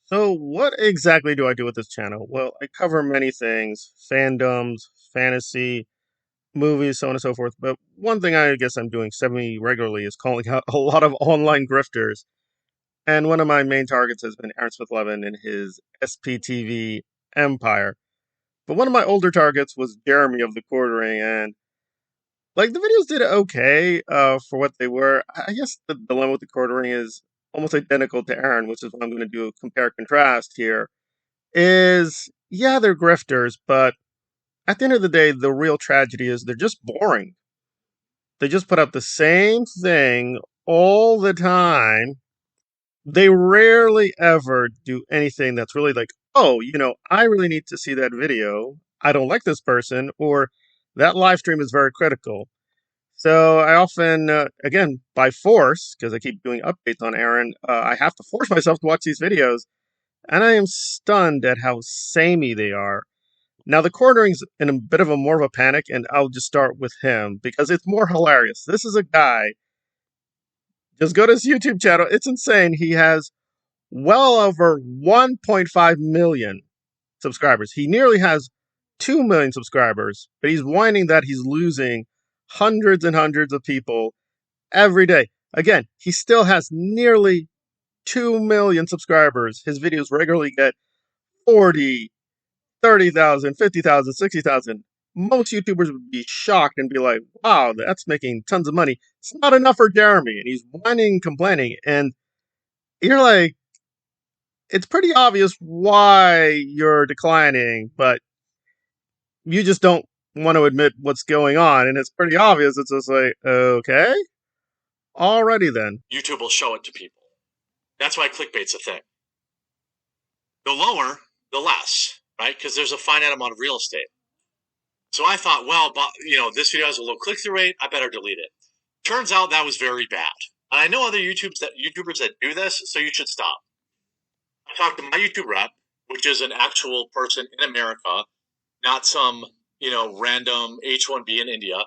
So, what exactly do I do with this channel? Well, I cover many things: fandoms, fantasy, movies, so on and so forth. But one thing I guess I'm doing semi regularly is calling out a lot of online grifters. And one of my main targets has been Aaron Smith-Levin and his SPTV empire. But one of my older targets was Jeremy of the Quartering, and like the videos did okay for what they were. I guess the dilemma with the Quartering is almost identical to Aaron, which is what I'm going to do compare contrast here. Is yeah, they're grifters, but at the end of the day, the real tragedy is they're just boring. They just put out the same thing all the time. They rarely ever do anything that's really like, oh, I really need to see that video. I don't like this person, or that live stream is very critical. So I often, again, by force, because I keep doing updates on Aaron, I have to force myself to watch these videos, and I am stunned at how samey they are. Now, the cornering's in a bit of a more of a panic, and I'll just start with him because it's more hilarious. This is a guy, just go to his YouTube channel. It's insane. He has well over 1.5 million subscribers. He nearly has 2 million subscribers, but he's whining that he's losing hundreds and hundreds of people every day. Again, he still has nearly 2 million subscribers. His videos regularly get 40, 30,000, 50,000, 60,000. Most YouTubers would be shocked and be like, wow, that's making tons of money. It's not enough for Jeremy. And he's whining, complaining. And you're like, it's pretty obvious why you're declining, but you just don't want to admit what's going on. And it's pretty obvious. It's just like, okay, alrighty then. YouTube will show it to people. That's why clickbait's a thing. The lower, the less, right? Because there's a finite amount of real estate. So I thought, well, this video has a low click-through rate. I better delete it. Turns out that was very bad. And I know other YouTubers that do this, so you should stop. I talked to my YouTube rep, which is an actual person in America, not some, random H-1B in India.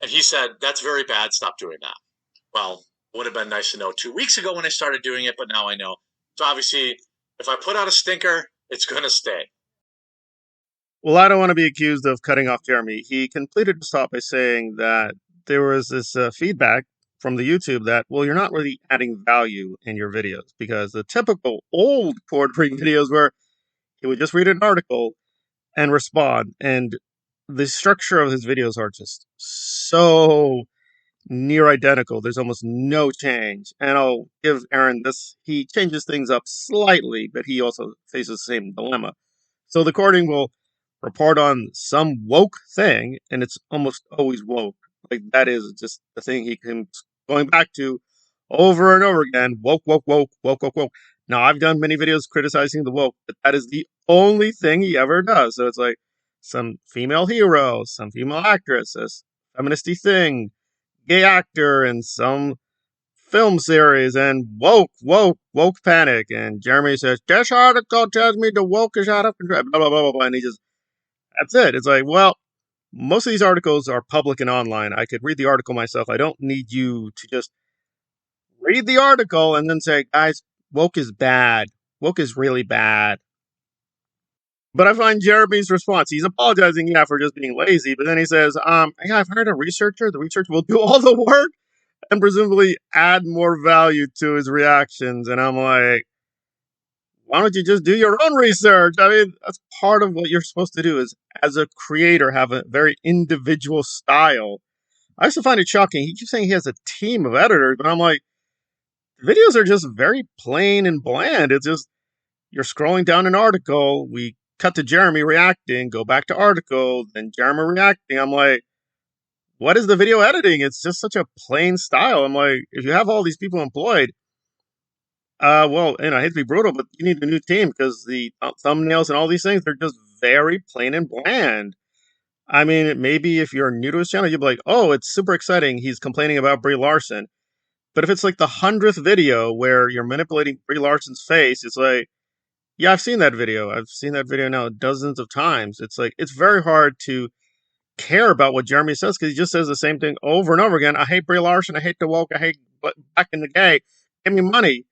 And he said, that's very bad. Stop doing that. Well, would have been nice to know 2 weeks ago when I started doing it, but now I know. So obviously, if I put out a stinker, it's going to stay. Well, I don't want to be accused of cutting off Jeremy. He completed his thought by saying that there was this feedback from the YouTube that, well, you're not really adding value in your videos because the typical old quartering videos where he would just read an article and respond, and the structure of his videos are just so near identical. There's almost no change. And I'll give Aaron this. He changes things up slightly, but he also faces the same dilemma. So the recording will report on some woke thing, and it's almost always woke. Like that is just the thing he keeps going back to over and over again. Woke, woke, woke, woke, woke, woke. Now I've done many videos criticizing the woke, but that is the only thing he ever does. So it's like some female hero, some female actress, a feministy thing, gay actor in some film series, and woke, woke, woke panic. And Jeremy says, this article tells me the woke is out of control, blah, blah, blah, blah, blah. And he just, that's it. It's like, well, most of these articles are public and online. I could read the article myself. I don't need you to just read the article and then say, guys, woke is bad. Woke is really bad. But I find Jeremy's response, he's apologizing, yeah, for just being lazy, but then he says, yeah, I've hired a researcher. The researcher will do all the work and presumably add more value to his reactions. And I'm like, why don't you just do your own research? I mean, that's part of what you're supposed to do is, as a creator, have a very individual style. I also find it shocking. He keeps saying he has a team of editors, but I'm like, videos are just very plain and bland. It's just, you're scrolling down an article, we cut to Jeremy reacting, go back to article, then Jeremy reacting. I'm like, what is the video editing? It's just such a plain style. I'm like, if you have all these people employed, well, I hate to be brutal, but you need a new team because the thumbnails and all these things, they're just very plain and bland. I mean, maybe if you're new to his channel, you'll be like, oh, it's super exciting. He's complaining about Brie Larson. But if it's like the 100th video where you're manipulating Brie Larson's face, it's like, yeah, I've seen that video. I've seen that video now dozens of times. It's like, it's very hard to care about what Jeremy says because he just says the same thing over and over again. I hate Brie Larson. I hate the woke. I hate back in the gay. Give me money.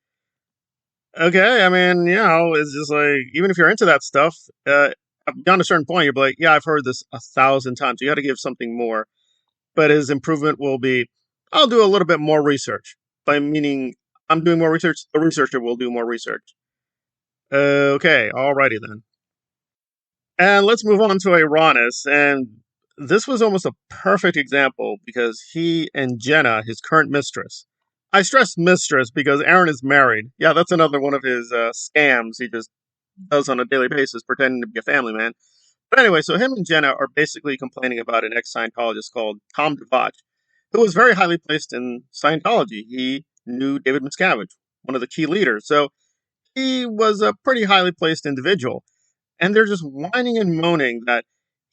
Okay, I mean, it's just like, even if you're into that stuff, beyond a certain point, you're like, yeah, I've heard this 1,000 times. You got to give something more. But his improvement will be, I'll do a little bit more research. By meaning, I'm doing more research, the researcher will do more research. Okay, alrighty then. And let's move on to Iranus. And this was almost a perfect example because he and Jenna, his current mistress, I stress mistress because Aaron is married. Yeah, that's another one of his scams he just does on a daily basis, pretending to be a family man. But anyway, so him and Jenna are basically complaining about an ex Scientologist called Tom DeVach, who was very highly placed in Scientology. He knew David Miscavige, one of the key leaders. So he was a pretty highly placed individual. And they're just whining and moaning that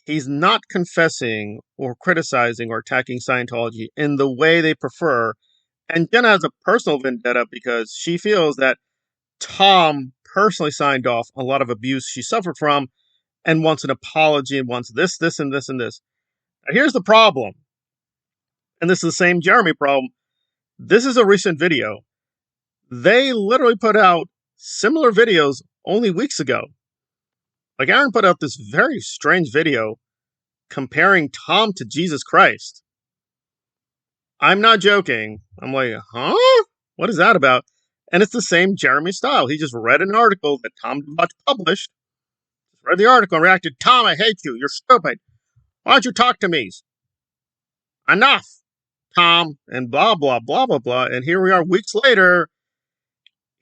he's not confessing or criticizing or attacking Scientology in the way they prefer. And Jenna has a personal vendetta because she feels that Tom personally signed off a lot of abuse she suffered from and wants an apology and wants this, this, and this, and this. Now, here's the problem, and this is the same Jeremy problem. This is a recent video. They literally put out similar videos only weeks ago. Like, Aaron put out this very strange video comparing Tom to Jesus Christ. I'm not joking. I'm like, huh? What is that about? And it's the same Jeremy style. He just read an article that Tom DeVach published, read the article and reacted, Tom, I hate you. You're stupid. Why don't you talk to me? Enough, Tom, and blah, blah, blah, blah, blah. And here we are weeks later.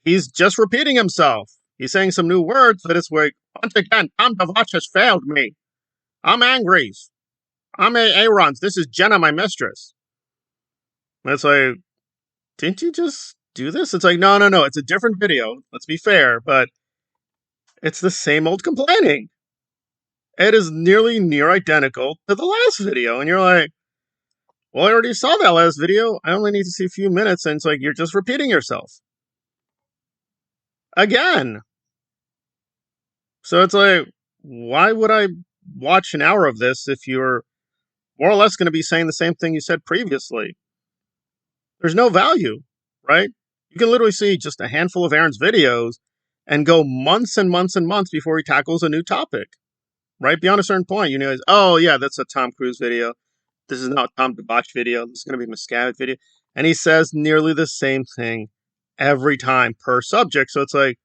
He's just repeating himself. He's saying some new words, but it's like, once again, Tom DeVach has failed me. I'm angry. I'm Aaron's. This is Jenna, my mistress. And it's like, didn't you just do this? It's like, no, no, no. It's a different video. Let's be fair, but it's the same old complaining. It is nearly near identical to the last video. And you're like, well, I already saw that last video. I only need to see a few minutes. And it's like, you're just repeating yourself again. So it's like, why would I watch an hour of this if you're more or less going to be saying the same thing you said previously? There's no value, right? You can literally see just a handful of Aaron's videos and go months and months and months before he tackles a new topic, right? Beyond a certain point, you know, oh, yeah, that's a Tom Cruise video. This is not a Tom DeVach video. This is going to be a Miscavige video. And he says nearly the same thing every time per subject. So it's like,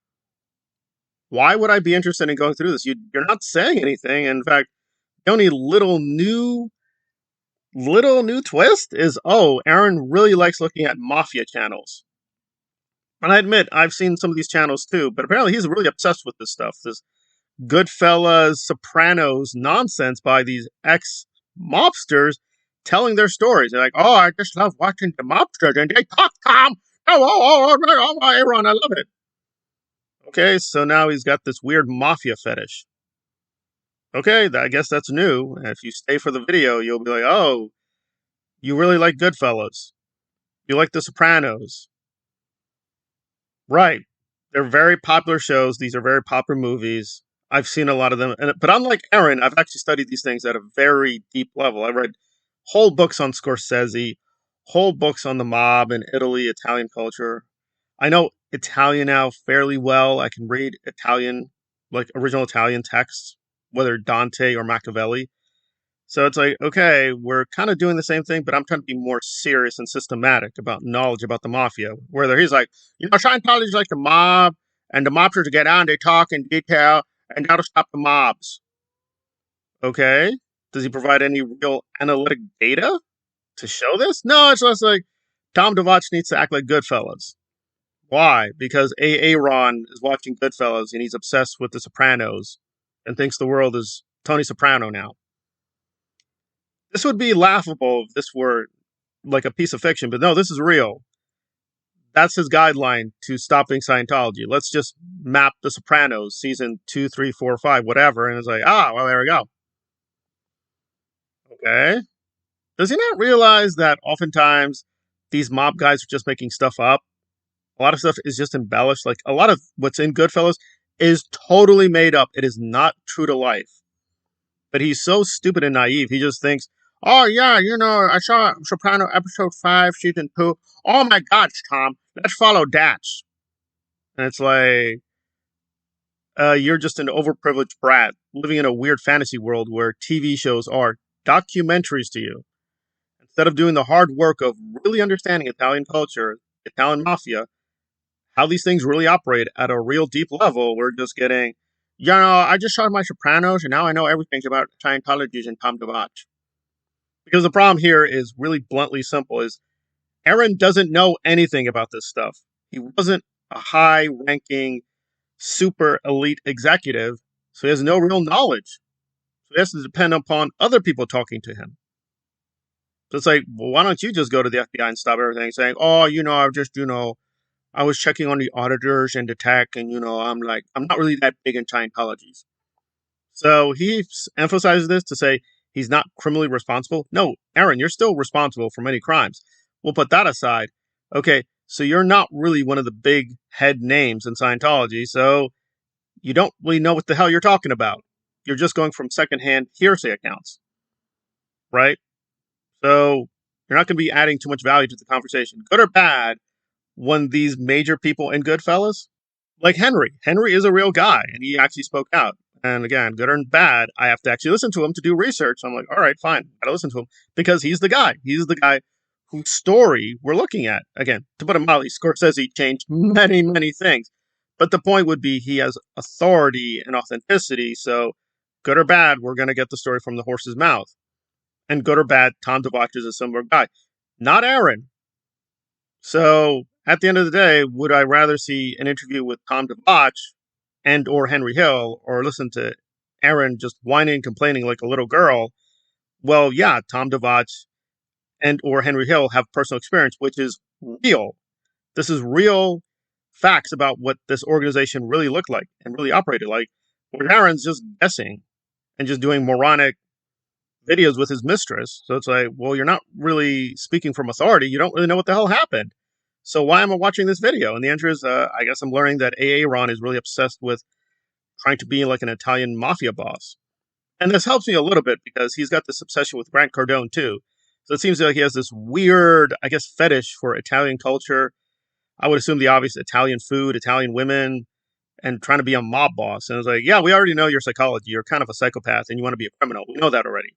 why would I be interested in going through this? You're not saying anything. In fact, the only little new twist is, oh, Aaron really likes looking at mafia channels. And I admit, I've seen some of these channels too, but apparently he's really obsessed with this stuff. This Goodfellas, Sopranos nonsense by these ex-mobsters telling their stories. They're like, oh, I just love watching the mobsters and they talk calm. Oh, Aaron, I love it. Okay, so now he's got this weird mafia fetish. Okay, I guess that's new. And if you stay for the video, you'll be like, oh, you really like Goodfellas. You like The Sopranos. Right. They're very popular shows. These are very popular movies. I've seen a lot of them. But unlike Aaron, I've actually studied these things at a very deep level. I read whole books on Scorsese, whole books on the mob in Italy, Italian culture. I know Italian now fairly well. I can read Italian, like original Italian texts, whether Dante or Machiavelli. So it's like, okay, we're kind of doing the same thing, but I'm trying to be more serious and systematic about knowledge about the mafia. Whether he's like, Scientology's like the mob, and the mobsters get on, they talk in detail, and how to stop the mobs. Okay. Does he provide any real analytic data to show this? No, it's just like Tom DeVach needs to act like Goodfellas. Why? Because Aaron is watching Goodfellas and he's obsessed with The Sopranos and thinks the world is Tony Soprano now. This would be laughable if this were like a piece of fiction, but no, this is real. That's his guideline to stopping Scientology. Let's just map The Sopranos, season 2, 3, 4, 5, whatever. And it's like, well, there we go. Okay. Does he not realize that oftentimes these mob guys are just making stuff up? A lot of stuff is just embellished. Like a lot of what's in Goodfellas is totally made up. It is not true to life. But he's so stupid and naive. He just thinks, oh, yeah, I saw Soprano episode 5, season 2. Oh, my gosh, Tom, let's follow that. And it's like, you're just an overprivileged brat living in a weird fantasy world where TV shows are documentaries to you. Instead of doing the hard work of really understanding Italian culture, Italian mafia, how these things really operate at a real deep level, we're just getting, I just saw my Sopranos and now I know everything about Scientology and Tom DeVach. Because the problem here is really bluntly simple: is Aaron doesn't know anything about this stuff. He wasn't a high-ranking, super elite executive, so he has no real knowledge. So he has to depend upon other people talking to him. So it's like, well, why don't you just go to the FBI and stop everything, saying, oh, I was checking on the auditors and the tech, and, I'm not really that big in Scientology. So he emphasizes this to say he's not criminally responsible. No, Aaron, you're still responsible for many crimes. We'll put that aside. Okay, so you're not really one of the big head names in Scientology, so you don't really know what the hell you're talking about. You're just going from secondhand hearsay accounts, right? So you're not going to be adding too much value to the conversation. Good or bad, when these major people in Goodfellas, like Henry is a real guy, and he actually spoke out. And again, good or bad, I have to actually listen to him to do research. I'm like, all right, fine, gotta listen to him because he's the guy. He's the guy whose story we're looking at. Again, to put it mildly, Scorsese changed many, many things, but the point would be he has authority and authenticity. So, good or bad, we're gonna get the story from the horse's mouth. And good or bad, Tom DeVach is a similar guy, not Aaron. So at the end of the day, would I rather see an interview with Tom DeVach and or Henry Hill, or listen to Aaron just whining and complaining like a little girl? Well, yeah, Tom DeVach and or Henry Hill have personal experience, which is real. This is real facts about what this organization really looked like and really operated like. Where Aaron's just guessing and just doing moronic videos with his mistress. So it's like, well, you're not really speaking from authority. You don't really know what the hell happened. So why am I watching this video? And the answer is, I guess I'm learning that Ron is really obsessed with trying to be like an Italian mafia boss. And this helps me a little bit because he's got this obsession with Grant Cardone too. So it seems like he has this weird, I guess, fetish for Italian culture. I would assume the obvious: Italian food, Italian women, and trying to be a mob boss. And it's like, yeah, we already know your psychology. You're kind of a psychopath and you want to be a criminal. We know that already.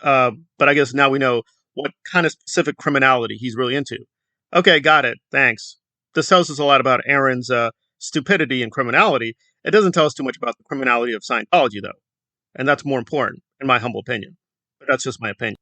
But I guess now we know what kind of specific criminality he's really into. Okay, got it. Thanks. This tells us a lot about Aaron's stupidity and criminality. It doesn't tell us too much about the criminality of Scientology, though. And that's more important, in my humble opinion. But that's just my opinion.